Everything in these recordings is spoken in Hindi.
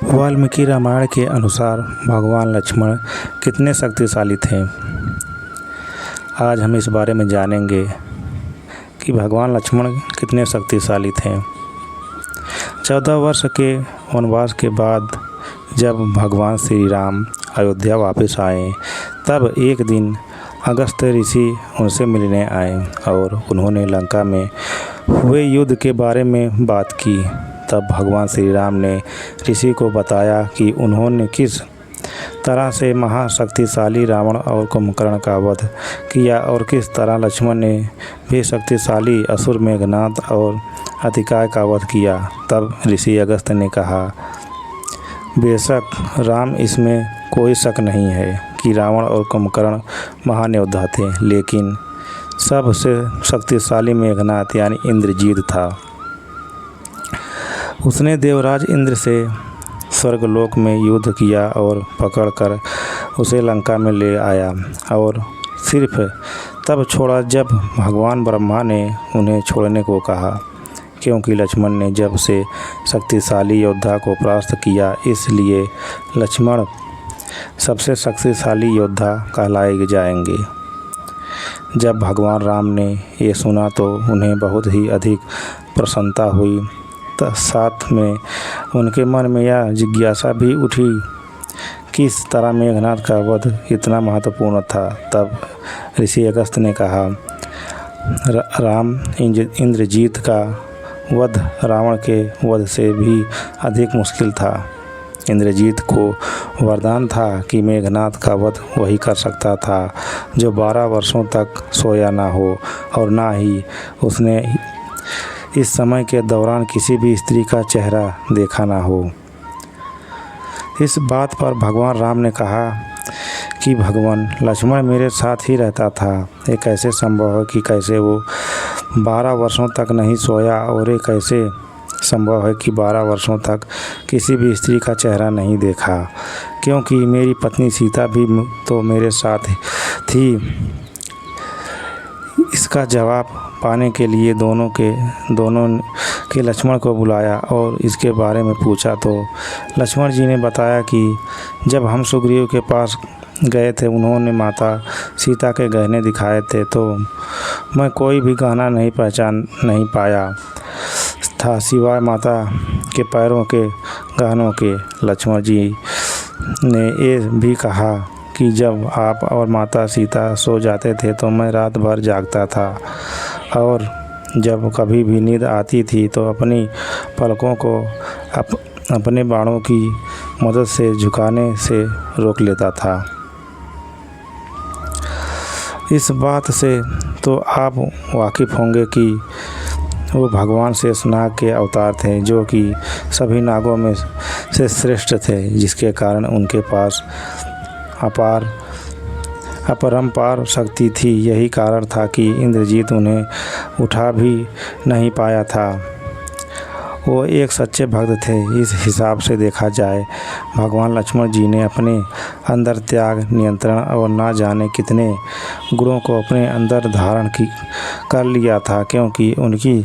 वाल्मीकि रामायण के अनुसार भगवान लक्ष्मण कितने शक्तिशाली थे। आज हम इस बारे में जानेंगे कि भगवान लक्ष्मण कितने शक्तिशाली थे। 14 वर्ष के वनवास के बाद जब भगवान श्री राम अयोध्या वापस आए, तब एक दिन अगस्त्य ऋषि उनसे मिलने आए और उन्होंने लंका में हुए युद्ध के बारे में बात की। तब भगवान श्री राम ने ऋषि को बताया कि उन्होंने किस तरह से महाशक्तिशाली रावण और कुंभकर्ण का वध किया और किस तरह लक्ष्मण ने भी शक्तिशाली असुर मेघनाद और अतिकाय का वध किया। तब ऋषि अगस्त्य ने कहा, बेशक राम, इसमें कोई शक नहीं है कि रावण और कुंभकर्ण महान योद्धा थे, लेकिन सबसे शक्तिशाली मेघनाद यानी इंद्रजीत था। उसने देवराज इंद्र से स्वर्गलोक में युद्ध किया और पकड़कर उसे लंका में ले आया और सिर्फ तब छोड़ा जब भगवान ब्रह्मा ने उन्हें छोड़ने को कहा, क्योंकि लक्ष्मण ने जब से शक्तिशाली योद्धा को परास्त किया, इसलिए लक्ष्मण सबसे शक्तिशाली योद्धा कहलाए जाएंगे। जब भगवान राम ने ये सुना तो उन्हें बहुत ही अधिक प्रसन्नता हुई। साथ में उनके मन में यह जिज्ञासा भी उठी किस तरह मेघनाद का वध इतना महत्वपूर्ण था। तब ऋषि अगस्त्य ने कहा, राम इंद्रजीत का वध रावण के वध से भी अधिक मुश्किल था। इंद्रजीत को वरदान था कि मेघनाद का वध वही कर सकता था जो 12 वर्षों तक सोया ना हो और ना ही उसने इस समय के दौरान किसी भी स्त्री का चेहरा देखा ना हो। इस बात पर भगवान राम ने कहा कि भगवान लक्ष्मण मेरे साथ ही रहता था। ये कैसे संभव है कि कैसे वो 12 वर्षों तक नहीं सोया, और ये कैसे संभव है कि 12 वर्षों तक किसी भी स्त्री का चेहरा नहीं देखा, क्योंकि मेरी पत्नी सीता भी तो मेरे साथ थी। इसका जवाब पाने के लिए दोनों के लक्ष्मण को बुलाया और इसके बारे में पूछा तो लक्ष्मण जी ने बताया कि जब हम सुग्रीव के पास गए थे, उन्होंने माता सीता के गहने दिखाए थे, तो मैं कोई भी गहना पहचान नहीं पाया था सिवाय माता के पैरों के गहनों के। लक्ष्मण जी ने ये भी कहा कि जब आप और माता सीता सो जाते थे तो मैं रात भर जागता था, और जब कभी भी नींद आती थी तो अपनी पलकों को अपने बाणों की मदद से झुकाने से रोक लेता था। इस बात से तो आप वाकिफ़ होंगे कि वो भगवान शेषनाग के अवतार थे, जो कि सभी नागों में से श्रेष्ठ थे, जिसके कारण उनके पास अपरंपार शक्ति थी। यही कारण था कि इंद्रजीत उन्हें उठा भी नहीं पाया था। वो एक सच्चे भक्त थे। इस हिसाब से देखा जाए, भगवान लक्ष्मण जी ने अपने अंदर त्याग, नियंत्रण और ना जाने कितने गुणों को अपने अंदर धारण कर लिया था, क्योंकि उनकी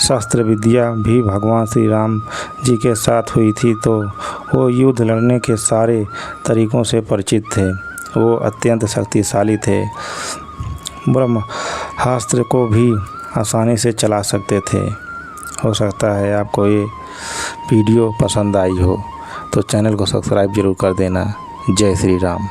शस्त्र विद्या भी भगवान श्री राम जी के साथ हुई थी, तो वो युद्ध लड़ने के सारे तरीक़ों से परिचित थे। वो अत्यंत शक्तिशाली थे। ब्रह्मास्त्र को भी आसानी से चला सकते थे। हो सकता है आपको ये वीडियो पसंद आई हो, तो चैनल को सब्सक्राइब ज़रूर कर देना। जय श्री राम।